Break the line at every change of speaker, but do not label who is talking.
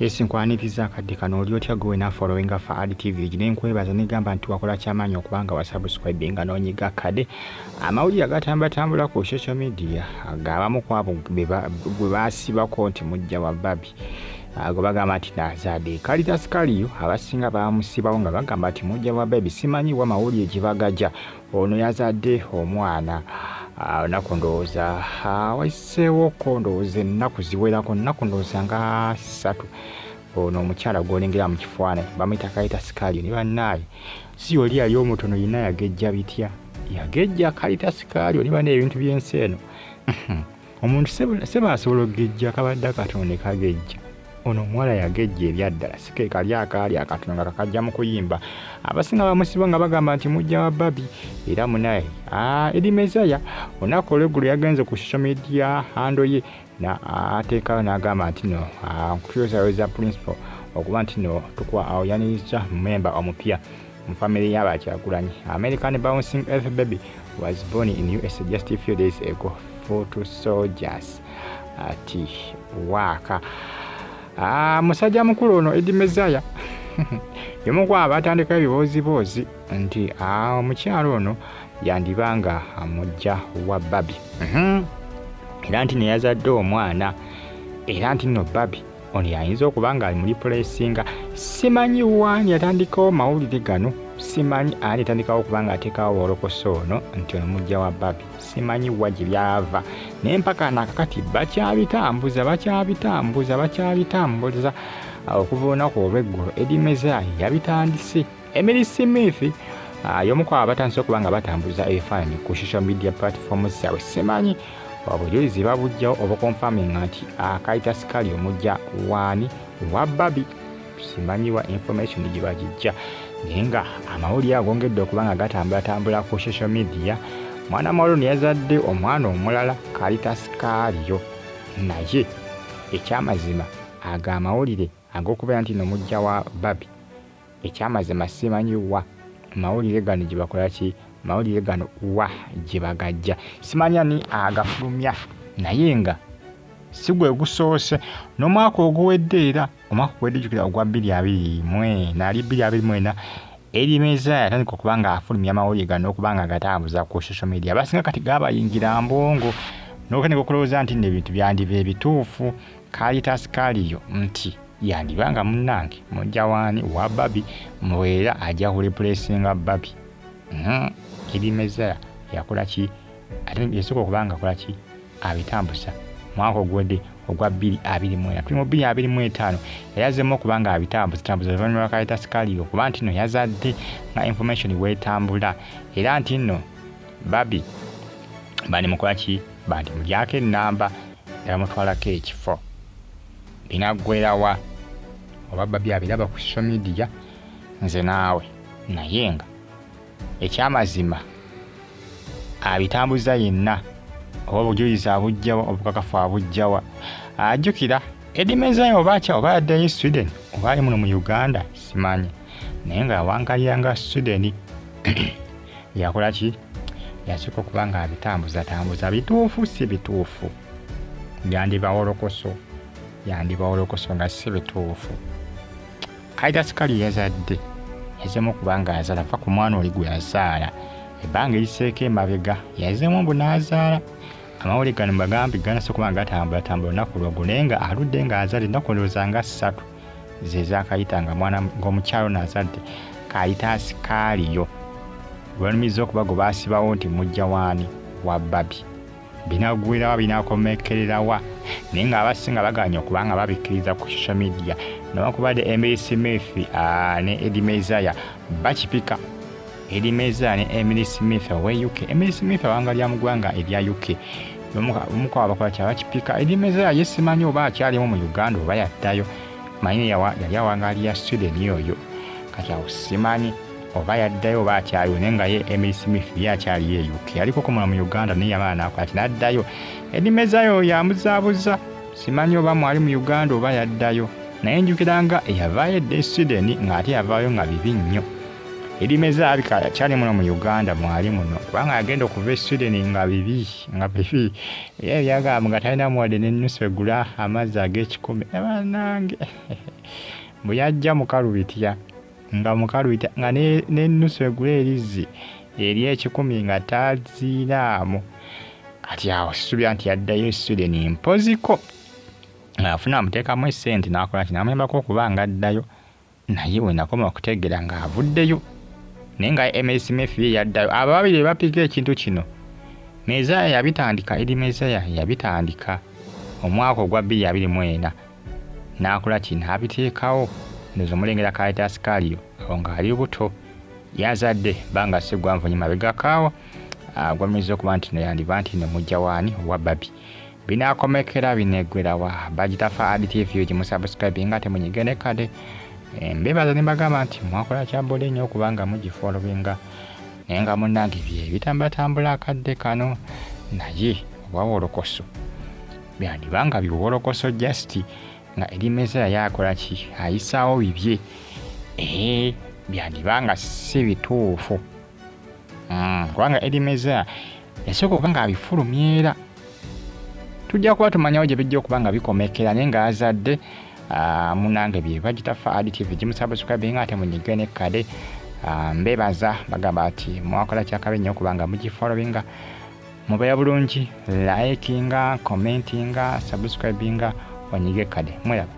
Yes, nkwaniriza akadde kano oli otya gwe na following for RTV gine nkwebaza negamba nti wakola kyamaanyi okubanga wa subscribe nga n'onyiga kade amawulire agatambatambula ku social media agabamu ku abo gwe baasibako nti mujja wa Barbie gwe bagamba nti Azadde Caritas Kaliyo abasinga bamusibawo nga bagamba nti mujja wa Barbie simanyi wa mawulire gibagaja ono yazadde omwana nako ndowooza waiseewo ko ndowooza ennaku ziwerako nnaku ndowooza nga 3 ono omukyala gw'olengera mu kifaananyi bamuyita Caritas Kaliyo ne bannaaye si oli yali omutono yina yagejja bitya yagejja Caritas Kaliyo ne banna ebintu by'ensi eno omuntu sebaasobola okugejja kabadde akatono ne kagejja ono omuwala yagejja ebyaddala sike kali akaali akatono nga kakajja mu kuyimba abasinga bamusiba nga bagamba nti mujja wa Barbie era munaye Ebyama onako olweggulo yagenze ku social media hando ye na ateekayo n'agamba nti no nkukyozaweza principal okuba nti no tukwayaniriza member omupya mu family y'abakyagulanyi American bouncing earth baby was born in USA just a few days ago for 2 soldiers ati waka musajja mukulu ono Ebyama yemu kwa abatandika ebiboozi nti omukyalo ono yandibanga mujja wa Barbie era nti yazadde omwana era nti no Barbie ono yayinza okubanga ali muri placinga simanyi wani yatandikawo mawulire gano simanyi ani yatandikawo okubanga ateekawo olokoso ono nti ono mujja wa Barbie simanyi wa gye byava naye mpaka nakakati bakyabitambuza okuva olunaku olw'eggulu Ebyama yabitandise Emily Smith y'omu ku abatandise okubanga batambuza ebifaananyi ku social media platforms zaabwe simanyi obujulizi babujjawo obukonfaminga nti Caritas Kaliyo mujja wani wa Barbie simanyi wa information gye bagijja naye nga amawulire agongedde okubanga gatambula ku social media mwana muwala yazadde omwana omulala Caritas Kaliyo naye ekyamazima aga amawulire ag'okubeera nti nomujja wa Barbie ekyamazima simanyi wa mawulire gano gye bakola ki mawulire gano wa gye bagajja simanya ni agafulumya naye nga si gwe gusoose n'omwaka oguwedde era omwaka oguwedde jjukira ogwa 2024 nali 2024 Ebyama yatandika okubanga afulumya amawulire gano okubanga agatambuza ku social media abasinga kati gabayingira mbongo n'okutandika okulowooza nti n'ebintu byandiba ebituufu Caritas Kaliyo nti yandibanga munnange mujja wani wa Barbie mwera ajja kureplacinga Barbie Ebyama yakola ki ate yasooka okubanga akola ki abitambuza mwaka ogwedde ogwa 2024 tuli mu 2025 yayazeemu okubanga abitambuza oluvannyuma lwa Caritas Kaliyo okuba nti no yazadde nga information weetambula era nti nno Barbie bani mukola ki banti mulyako ennamba yamutwalako ekifo binaggwerawa oba Barbie abiraba ku social media nze naawe naye nga ekyamazima abitambuza yenna oba obujulizi abujjawa obukakafu abujjawa ajjukira Ebyama oba yaddeyo Sweden oba ali muno mu Uganda simanyi naye nga awangaliranga Sweden yakola ki yasooka okubanga abitambuza bituufu si bituufu yandiba olokoso nga si bituufu Caritas Kaliyo yazadde yazeemu okubanga azaala fa ku mwana oli gwe yazaala ebbanga eriseeko emabega yazeemu mbu n'azaala amawulire gano mbagambi ganasa okubanga gatambula olunaku lwogwo naye nga aludde nga azaala ennaku ndowooza nga 3 ze zaakayita nga mwana ng'omukyalo n'azadde Caritas Kaliyo lwalumiza okuba gwe baasibawo nti mujja wani wa Barbie binaggwerawa binakomekererawa naye nga abasinga baganya okubanga babikkiriza ku social media nowakubadde Emily Smith ne Ebyama bakipika Ebyama ne Emily Smith owe UK Emily Smith awangalira mu ggwanga erya UK omukawa abakola kyabakipika Ebyama yesimanyi oba akyalimu mu Uganda oba yaddayo manyi yali awangalira Sweden yoyo kati awo simanyi oba yaddayo oba akyaliwo naye nga ye Emily Smith yakyaliyo e UK aliko kumula mu Uganda naye yamala nakola ati n'addayo Ebyama oyo yamuzaabuza simanyi oba mwali mu Uganda oba yaddayo naye njukira nga eyavaayo edda e Sweden ng'ate yavaayo nga bibi nnyo erimeza abika kyali muno mu Uganda mwali muno kubanga agenda okuva Sweden nga bibi ye byagamba nga talina muwadde n'ennusu egula amazzi ag'ekikumi abanange bwe yajja mukalubitya nga n'ennusu egula erizzi eri ekikumi nga taziiraamu kati awo sisubira nti yaddayo Sweden mpoziko afuna amuteekamu essente n'akola ki n'amuyambako okuba nga addayo naye bwe nakoma okutegeera ng'avuddeyo naye nga MS Mefi ye yaddayo abo babiri bapiika ekintu kino Mezaya yabitandika eri Mezaya yabitandika omwaka ogwa 2024 n'akola ki n'abiteekawo ndozo mulengera kaleeta Sikaaliyo awo ng'ali buto yazadde banga sigwanvu nyuma begakaawo gwamiza okuba nti no yandiba nti ne Mujja waani wa Barbie binaakomekera bineggwera wa bagitafa additive gye musubscribe nga temunyigene kade mbebaza ne bagamba nti mwakola kyabole nnyo okubanga mugifollowinga naye nga munnange bye bitambulatambula akadde kano naye obwawolokoso byandibanga biwolokoso just nga erimeza yakola ki ayisaawo bibye byandibanga si bituufu kubanga erimeza yasooka okuba nga abifulumyera tujja kuba tumanyawo gye bijja okuba nga bikomekera naye nga azadde munange bye bagitafa additive gimusubscribe nga ate munyigene kade mbebaza bagamba ati mwakola kyakabe nnyo okuba nga mugifollowinga mubeera bulungi likinga commentinga subscribinga wanyige kade mwera